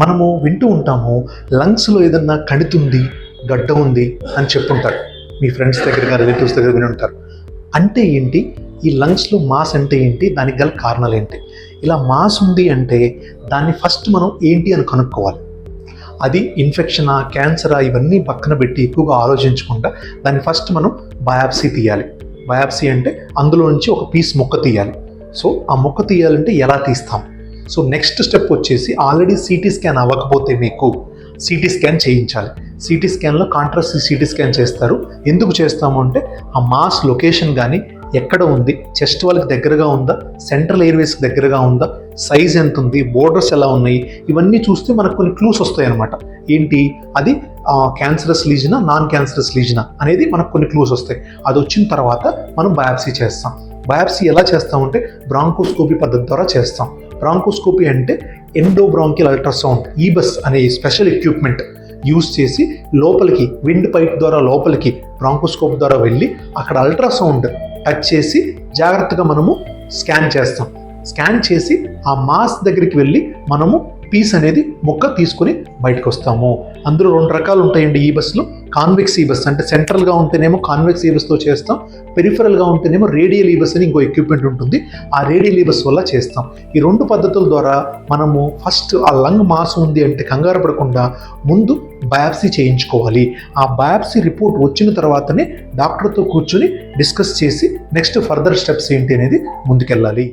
మనము వింటూ ఉంటాము, లంగ్స్లో ఏదన్నా కణితుంది, గడ్డ ఉంది అని చెప్పుంటారు. మీ ఫ్రెండ్స్ దగ్గర రిలేటివ్స్ దగ్గర విని ఉంటారు. అంటే ఏంటి, ఈ లంగ్స్లో మాస్ అంటే ఏంటి, దానికి గల కారణాలు ఏంటి? ఇలా మాస్ ఉంది అంటే దాన్ని ఫస్ట్ మనం ఏంటి అని కనుక్కోవాలి. అది ఇన్ఫెక్షనా, క్యాన్సరా, ఇవన్నీ పక్కన పెట్టి ఎక్కువగా ఆలోచించకుండా దాన్ని ఫస్ట్ మనం బయాప్సీ తీయాలి. బయాప్సీ అంటే అందులో నుంచి ఒక పీస్ మొక్క తీయాలి. సో ఆ మొక్క తీయాలంటే ఎలా తీస్తాం? సో నెక్స్ట్ స్టెప్ వచ్చేసి, ఆల్రెడీ సిటీ స్కాన్ అవ్వకపోతే మీకు సిటీ స్కాన్ చేయించాలి. సిటీ స్కాన్లో కాంట్రాస్ట్ సిటీ స్కాన్ చేస్తారు. ఎందుకు చేస్తాము అంటే ఆ మాస్ లొకేషన్ కానీ ఎక్కడ ఉంది, చెస్ట్ వాళ్ళకి దగ్గరగా ఉందా, సెంట్రల్ ఎయిర్వేస్కి దగ్గరగా ఉందా, సైజ్ ఎంత ఉంది, బోర్డర్స్ ఎలా ఉన్నాయి, ఇవన్నీ చూస్తే మనకు కొన్ని క్లూస్ వస్తాయి అన్నమాట. ఏంటి అది క్యాన్సరస్ లీజనా, నాన్ క్యాన్సరస్ లీజనా అనేది మనకు కొన్ని క్లూస్ వస్తాయి. అది వచ్చిన తర్వాత మనం బయాప్సీ చేస్తాం. బయాప్సీ ఎలా చేస్తామంటే బ్రాంకోస్కోపీ పద్ధతి ద్వారా చేస్తాం. బ్రాంకోస్కోపీ అంటే ఎండోబ్రాంకియల్ అల్ట్రాసౌండ్, ఈబస్ అనే స్పెషల్ ఎక్విప్మెంట్ యూజ్ చేసి లోపలికి విండ్ పైప్ ద్వారా లోపలికి బ్రాంకోస్కోప్ ద్వారా వెళ్ళి అక్కడ అల్ట్రాసౌండ్ టచ్ చేసి జాగ్రత్తగా మనము స్కాన్ చేస్తాం. స్కాన్ చేసి ఆ మాస్ దగ్గరికి వెళ్ళి మనము పీస్ అనేది మొక్క తీసుకుని బయటకు వస్తాము. అందులో 2 రకాలు ఉంటాయండి ఈ బస్లో. కాన్వెక్స్ ఈబస్ అంటే సెంట్రల్గా ఉంటేనేమో కాన్వెక్స్ ఈబస్తో చేస్తాం, పెరిఫరల్గా ఉంటేనేమో రేడియల్ ఈబస్ అని ఇంకో ఎక్విప్మెంట్ ఉంటుంది, ఆ రేడియల్ ఈబస్ వల్ల చేస్తాం. ఈ 2 పద్ధతుల ద్వారా మనము ఫస్ట్ ఆ లంగ్ మాస్ ఉంది అంటే కంగారు పడకుండా ముందు బయాప్సీ చేయించుకోవాలి. ఆ బయాప్సీ రిపోర్ట్ వచ్చిన తర్వాతనే డాక్టర్తో కూర్చొని డిస్కస్ చేసి నెక్స్ట్ ఫర్దర్ స్టెప్స్ ఏంటి అనేది ముందుకెళ్ళాలి.